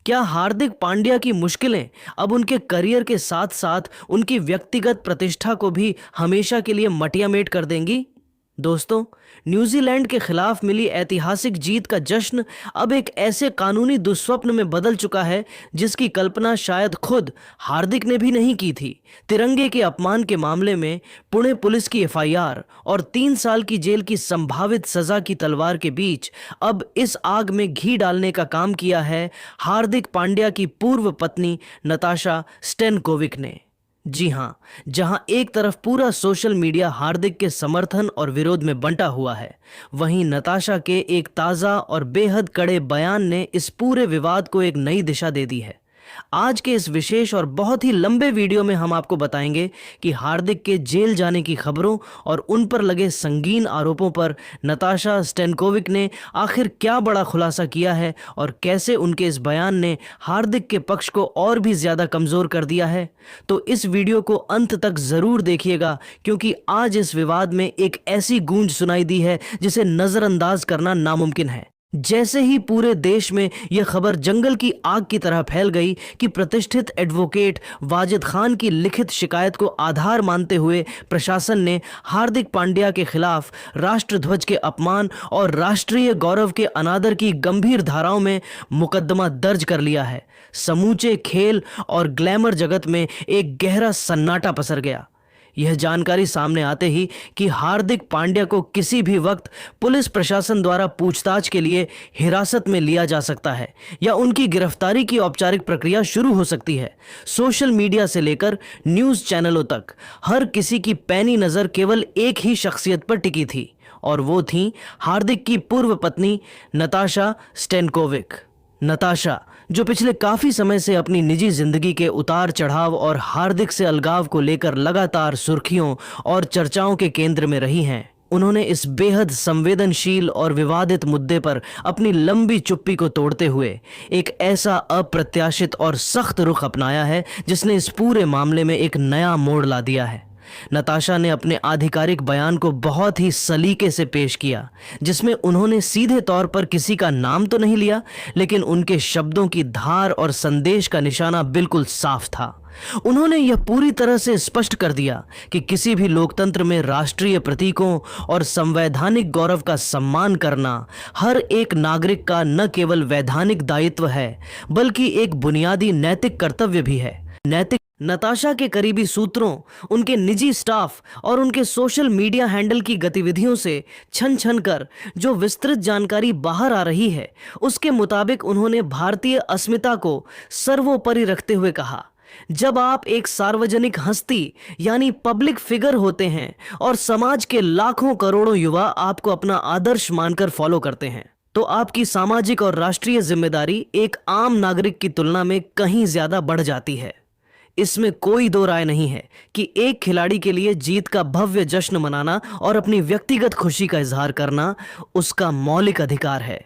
क्या हार्दिक पांड्या की मुश्किलें अब उनके करियर के साथ साथ उनकी व्यक्तिगत प्रतिष्ठा को भी हमेशा के लिए मटियामेट कर देंगी? दोस्तों, न्यूजीलैंड के खिलाफ मिली ऐतिहासिक जीत का जश्न अब एक ऐसे कानूनी दुस्वप्न में बदल चुका है जिसकी कल्पना शायद खुद हार्दिक ने भी नहीं की थी। तिरंगे के अपमान के मामले में पुणे पुलिस की एफआईआर और 3 साल की जेल की संभावित सजा की तलवार के बीच अब इस आग में घी डालने का काम किया है हार्दिक पांड्या की पूर्व पत्नी नताशा स्टेनकोविक ने। जी हां, जहां एक तरफ पूरा सोशल मीडिया हार्दिक के समर्थन और विरोध में बंटा हुआ है, वहीं नताशा के एक ताज़ा और बेहद कड़े बयान ने इस पूरे विवाद को एक नई दिशा दे दी है। आज के इस विशेष और बहुत ही लंबे वीडियो में हम आपको बताएंगे कि हार्दिक के जेल जाने की खबरों और उन पर लगे संगीन आरोपों पर नताशा स्टेनकोविक ने आखिर क्या बड़ा खुलासा किया है और कैसे उनके इस बयान ने हार्दिक के पक्ष को और भी ज्यादा कमजोर कर दिया है। तो इस वीडियो को अंत तक जरूर देखिएगा, क्योंकि आज इस विवाद में एक ऐसी गूंज सुनाई दी है जिसे नजरअंदाज करना नामुमकिन है। जैसे ही पूरे देश में यह खबर जंगल की आग की तरह फैल गई कि प्रतिष्ठित एडवोकेट वाजिद खान की लिखित शिकायत को आधार मानते हुए प्रशासन ने हार्दिक पांड्या के खिलाफ राष्ट्रध्वज के अपमान और राष्ट्रीय गौरव के अनादर की गंभीर धाराओं में मुकदमा दर्ज कर लिया है, समूचे खेल और ग्लैमर जगत में एक गहरा सन्नाटा पसर गया। यह जानकारी सामने आते ही कि हार्दिक पांड्या को किसी भी वक्त पुलिस प्रशासन द्वारा पूछताछ के लिए हिरासत में लिया जा सकता है या उनकी गिरफ्तारी की औपचारिक प्रक्रिया शुरू हो सकती है, सोशल मीडिया से लेकर न्यूज़ चैनलों तक हर किसी की पैनी नज़र केवल एक ही शख्सियत पर टिकी थी, और वो थी हार्दिक की पूर्व पत्नी नताशा स्टेनकोविक। नताशा, जो पिछले काफी समय से अपनी निजी जिंदगी के उतार चढ़ाव और हार्दिक से अलगाव को लेकर लगातार सुर्खियों और चर्चाओं के केंद्र में रही हैं, उन्होंने इस बेहद संवेदनशील और विवादित मुद्दे पर अपनी लंबी चुप्पी को तोड़ते हुए एक ऐसा अप्रत्याशित और सख्त रुख अपनाया है जिसने इस पूरे मामले में एक नया मोड़ ला दिया है। नताशा ने अपने आधिकारिक बयान को बहुत ही सलीके से पेश किया, जिसमें उन्होंने सीधे तौर पर किसी का नाम तो नहीं लिया, लेकिन उनके शब्दों की धार और संदेश का निशाना बिल्कुल साफ था। उन्होंने यह पूरी तरह से स्पष्ट कर दिया कि किसी भी लोकतंत्र में राष्ट्रीय प्रतीकों और संवैधानिक गौरव का सम्मान करना हर एक नागरिक का न केवल वैधानिक दायित्व है, बल्कि एक बुनियादी नैतिक कर्तव्य भी है। नताशा के करीबी सूत्रों, उनके निजी स्टाफ और उनके सोशल मीडिया हैंडल की गतिविधियों से छन छन कर जो विस्तृत जानकारी बाहर आ रही है, उसके मुताबिक उन्होंने भारतीय अस्मिता को सर्वोपरि रखते हुए कहा, जब आप एक सार्वजनिक हस्ती यानी पब्लिक फिगर होते हैं और समाज के लाखों करोड़ों युवा आपको अपना आदर्श मानकर फॉलो करते हैं, तो आपकी सामाजिक और राष्ट्रीय जिम्मेदारी एक आम नागरिक की तुलना में कहीं ज्यादा बढ़ जाती है। इसमें कोई दो राय नहीं है कि एक खिलाड़ी के लिए जीत का भव्य जश्न मनाना और अपनी व्यक्तिगत खुशी का इजहार करना उसका मौलिक अधिकार है,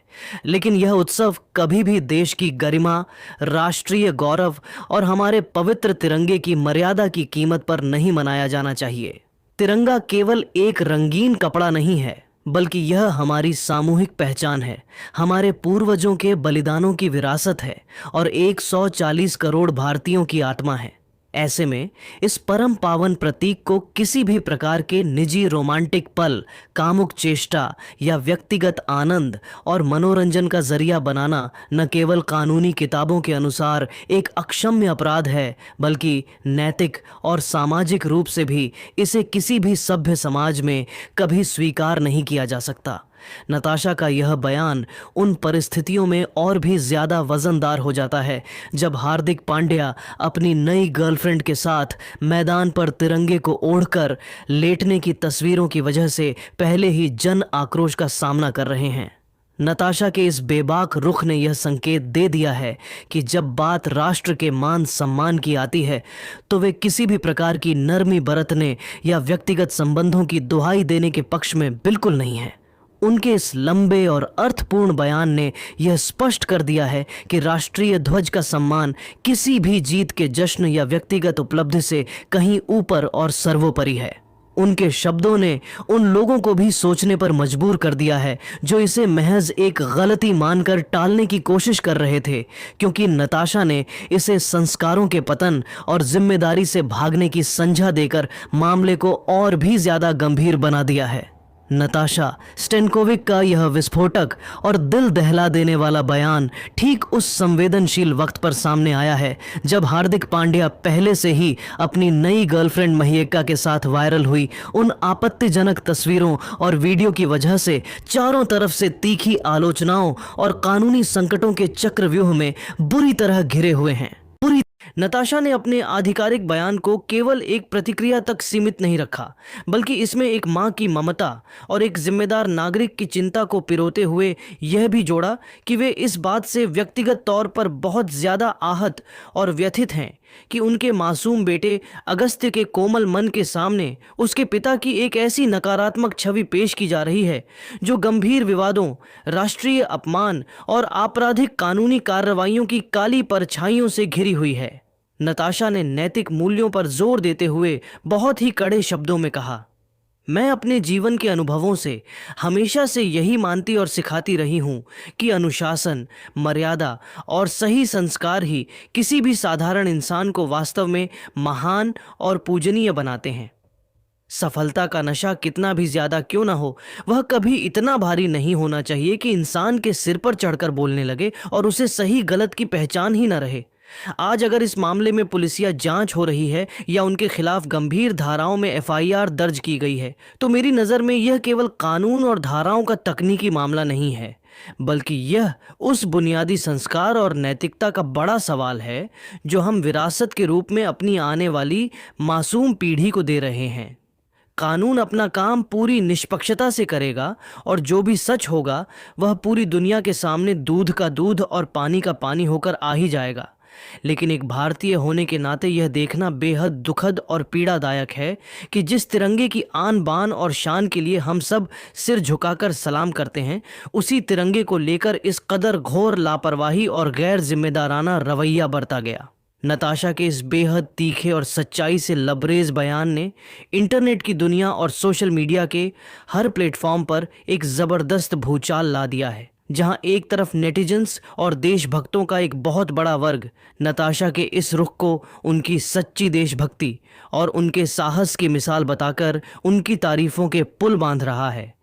लेकिन यह उत्सव कभी भी देश की गरिमा, राष्ट्रीय गौरव और हमारे पवित्र तिरंगे की मर्यादा की कीमत पर नहीं मनाया जाना चाहिए। तिरंगा केवल एक रंगीन कपड़ा नहीं है, बल्कि यह हमारी सामूहिक पहचान है, हमारे पूर्वजों के बलिदानों की विरासत है और 140 करोड़ भारतीयों की आत्मा है। ऐसे में इस परम पावन प्रतीक को किसी भी प्रकार के निजी रोमांटिक पल, कामुक चेष्टा या व्यक्तिगत आनंद और मनोरंजन का जरिया बनाना न केवल कानूनी किताबों के अनुसार एक अक्षम्य अपराध है, बल्कि नैतिक और सामाजिक रूप से भी इसे किसी भी सभ्य समाज में कभी स्वीकार नहीं किया जा सकता। नताशा का यह बयान उन परिस्थितियों में और भी ज्यादा वजनदार हो जाता है जब हार्दिक पांड्या अपनी नई गर्लफ्रेंड के साथ मैदान पर तिरंगे को ओढ़कर लेटने की तस्वीरों की वजह से पहले ही जन आक्रोश का सामना कर रहे हैं। नताशा के इस बेबाक रुख ने यह संकेत दे दिया है कि जब बात राष्ट्र के मान सम्मान की आती है, तो वे किसी भी प्रकार की नरमी बरतने या व्यक्तिगत संबंधों की दुहाई देने के पक्ष में बिल्कुल नहीं है। उनके इस लंबे और अर्थपूर्ण बयान ने यह स्पष्ट कर दिया है कि राष्ट्रीय ध्वज का सम्मान किसी भी जीत के जश्न या व्यक्तिगत उपलब्धि से कहीं ऊपर और सर्वोपरि है। उनके शब्दों ने उन लोगों को भी सोचने पर मजबूर कर दिया है जो इसे महज एक गलती मानकर टालने की कोशिश कर रहे थे, क्योंकि नताशा ने इसे संस्कारों के पतन और जिम्मेदारी से भागने की संज्ञा देकर मामले को और भी ज्यादा गंभीर बना दिया है। नताशा स्टेनकोविक का यह विस्फोटक और दिल दहला देने वाला बयान ठीक उस संवेदनशील वक्त पर सामने आया है जब हार्दिक पांड्या पहले से ही अपनी नई गर्लफ्रेंड महिएक्का के साथ वायरल हुई उन आपत्तिजनक तस्वीरों और वीडियो की वजह से चारों तरफ से तीखी आलोचनाओं और कानूनी संकटों के चक्रव्यूह में बुरी तरह घिरे हुए हैं। नताशा ने अपने आधिकारिक बयान को केवल एक प्रतिक्रिया तक सीमित नहीं रखा, बल्कि इसमें एक मां की ममता और एक जिम्मेदार नागरिक की चिंता को पिरोते हुए यह भी जोड़ा कि वे इस बात से व्यक्तिगत तौर पर बहुत ज्यादा आहत और व्यथित हैं कि उनके मासूम बेटे अगस्त्य के कोमल मन के सामने उसके पिता की एक ऐसी नकारात्मक छवि पेश की जा रही है जो गंभीर विवादों, राष्ट्रीय अपमान और आपराधिक कानूनी कार्रवाइयों की काली परछाइयों से घिरी हुई है। नताशा ने नैतिक मूल्यों पर जोर देते हुए बहुत ही कड़े शब्दों में कहा, मैं अपने जीवन के अनुभवों से हमेशा से यही मानती और सिखाती रही हूँ कि अनुशासन, मर्यादा और सही संस्कार ही किसी भी साधारण इंसान को वास्तव में महान और पूजनीय बनाते हैं। सफलता का नशा कितना भी ज्यादा क्यों ना हो, वह कभी इतना भारी नहीं होना चाहिए कि इंसान के सिर पर चढ़कर बोलने लगे और उसे सही गलत की पहचान ही न रहे। आज अगर इस मामले में पुलिसिया जांच हो रही है या उनके खिलाफ गंभीर धाराओं में एफआईआर दर्ज की गई है, तो मेरी नज़र में यह केवल कानून और धाराओं का तकनीकी मामला नहीं है, बल्कि यह उस बुनियादी संस्कार और नैतिकता का बड़ा सवाल है जो हम विरासत के रूप में अपनी आने वाली मासूम पीढ़ी को दे रहे हैं। कानून अपना काम पूरी निष्पक्षता से करेगा और जो भी सच होगा वह पूरी दुनिया के सामने दूध का दूध और पानी का पानी होकर आ ही जाएगा। लेकिन एक भारतीय होने के नाते यह देखना बेहद दुखद और पीड़ादायक है कि जिस तिरंगे की आन बान और शान के लिए हम सब सिर झुकाकर सलाम करते हैं, उसी तिरंगे को लेकर इस कदर घोर लापरवाही और गैर जिम्मेदाराना रवैया बरता गया। नताशा के इस बेहद तीखे और सच्चाई से लबरेज बयान ने इंटरनेट की दुनिया और सोशल मीडिया के हर प्लेटफॉर्म पर एक ज़बरदस्त भूचाल ला दिया है, जहां एक तरफ नेटिजन्स और देशभक्तों का एक बहुत बड़ा वर्ग नताशा के इस रुख को उनकी सच्ची देशभक्ति और उनके साहस की मिसाल बताकर उनकी तारीफों के पुल बांध रहा है,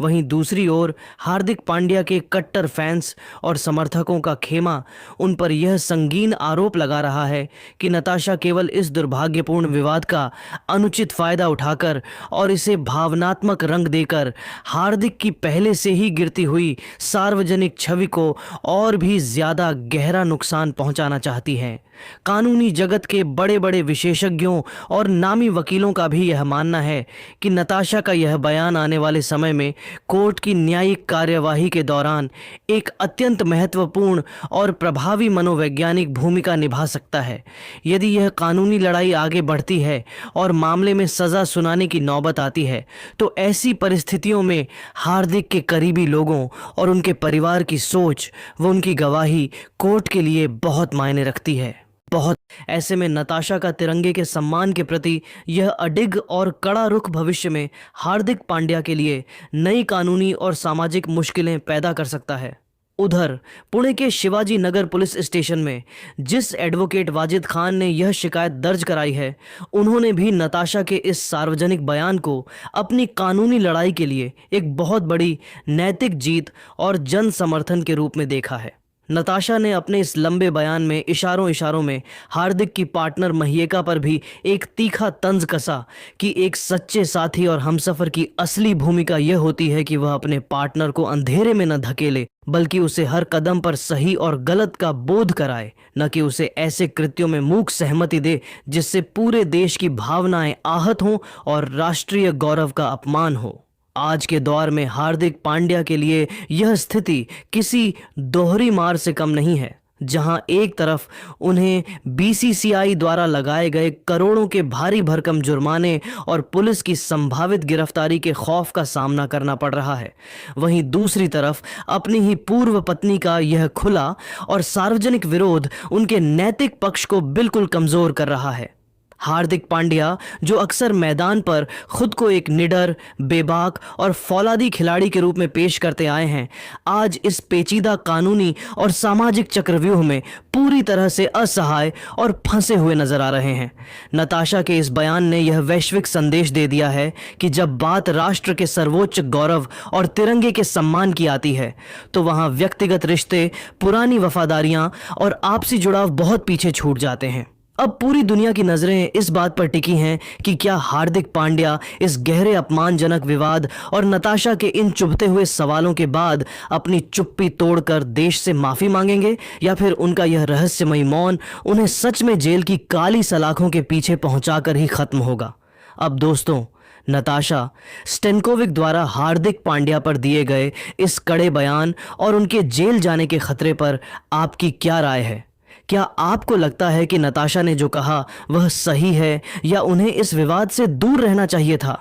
वहीं दूसरी ओर हार्दिक पांड्या के कट्टर फैंस और समर्थकों का खेमा उन पर यह संगीन आरोप लगा रहा है कि नताशा केवल इस दुर्भाग्यपूर्ण विवाद का अनुचित फायदा उठाकर और इसे भावनात्मक रंग देकर हार्दिक की पहले से ही गिरती हुई सार्वजनिक छवि को और भी ज्यादा गहरा नुकसान पहुंचाना चाहती है। कानूनी जगत के बड़े बड़े विशेषज्ञों और नामी वकीलों का भी यह मानना है कि नताशा का यह बयान आने वाले समय में कोर्ट की न्यायिक कार्यवाही के दौरान एक अत्यंत महत्वपूर्ण और प्रभावी मनोवैज्ञानिक भूमिका निभा सकता है। यदि यह कानूनी लड़ाई आगे बढ़ती है और मामले में सजा सुनाने की नौबत आती है, तो ऐसी परिस्थितियों में हार्दिक के करीबी लोगों और उनके परिवार की सोच व उनकी गवाही कोर्ट के लिए बहुत मायने रखती है। बहुत ऐसे में नताशा का तिरंगे के सम्मान के प्रति यह अडिग और कड़ा रुख भविष्य में हार्दिक पांड्या के लिए नई कानूनी और सामाजिक मुश्किलें पैदा कर सकता है। उधर पुणे के शिवाजी नगर पुलिस स्टेशन में जिस एडवोकेट वाजिद खान ने यह शिकायत दर्ज कराई है, उन्होंने भी नताशा के इस सार्वजनिक बयान को अपनी कानूनी लड़ाई के लिए एक बहुत बड़ी नैतिक जीत और जन समर्थन के रूप में देखा है। नताशा ने अपने इस लंबे बयान में इशारों में हार्दिक की पार्टनर महिएका पर भी एक तीखा तंज कसा कि एक सच्चे साथी और हमसफर की असली भूमिका यह होती है कि वह अपने पार्टनर को अंधेरे में न धकेले, बल्कि उसे हर कदम पर सही और गलत का बोध कराए, न कि उसे ऐसे कृत्यों में मूक सहमति दे जिससे पूरे देश की भावनाएं आहत हों और राष्ट्रीय गौरव का अपमान हो। आज के दौर में हार्दिक पांड्या के लिए यह स्थिति किसी दोहरी मार से कम नहीं है, जहां एक तरफ उन्हें बीसीसीआई द्वारा लगाए गए करोड़ों के भारी भरकम जुर्माने और पुलिस की संभावित गिरफ्तारी के खौफ का सामना करना पड़ रहा है, वहीं दूसरी तरफ अपनी ही पूर्व पत्नी का यह खुला और सार्वजनिक विरोध उनके नैतिक पक्ष को बिल्कुल कमजोर कर रहा है। हार्दिक पांड्या, जो अक्सर मैदान पर खुद को एक निडर, बेबाक और फौलादी खिलाड़ी के रूप में पेश करते आए हैं, आज इस पेचीदा कानूनी और सामाजिक चक्रव्यूह में पूरी तरह से असहाय और फंसे हुए नजर आ रहे हैं। नताशा के इस बयान ने यह वैश्विक संदेश दे दिया है कि जब बात राष्ट्र के सर्वोच्च गौरव और तिरंगे के सम्मान की आती है, तो वहां व्यक्तिगत रिश्ते, पुरानी वफादारियां और आपसी जुड़ाव बहुत पीछे छूट जाते हैं। अब पूरी दुनिया की नजरें इस बात पर टिकी हैं कि क्या हार्दिक पांड्या इस गहरे अपमानजनक विवाद और नताशा के इन चुभते हुए सवालों के बाद अपनी चुप्पी तोड़कर देश से माफी मांगेंगे, या फिर उनका यह रहस्यमयी मौन उन्हें सच में जेल की काली सलाखों के पीछे पहुंचाकर ही खत्म होगा। अब दोस्तों, नताशा स्टेनकोविक द्वारा हार्दिक पांड्या पर दिए गए इस कड़े बयान और उनके जेल जाने के खतरे पर आपकी क्या राय है? क्या आपको लगता है कि नताशा ने जो कहा वह सही है, या उन्हें इस विवाद से दूर रहना चाहिए था?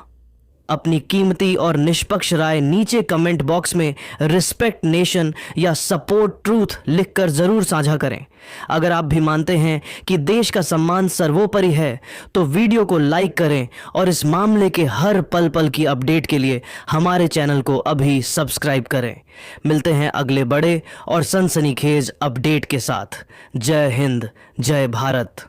अपनी कीमती और निष्पक्ष राय नीचे कमेंट बॉक्स में रिस्पेक्ट नेशन या सपोर्ट ट्रूथ लिखकर जरूर साझा करें। अगर आप भी मानते हैं कि देश का सम्मान सर्वोपरि है, तो वीडियो को लाइक करें और इस मामले के हर पल पल की अपडेट के लिए हमारे चैनल को अभी सब्सक्राइब करें। मिलते हैं अगले बड़े और सनसनीखेज अपडेट के साथ। जय हिंद, जय भारत।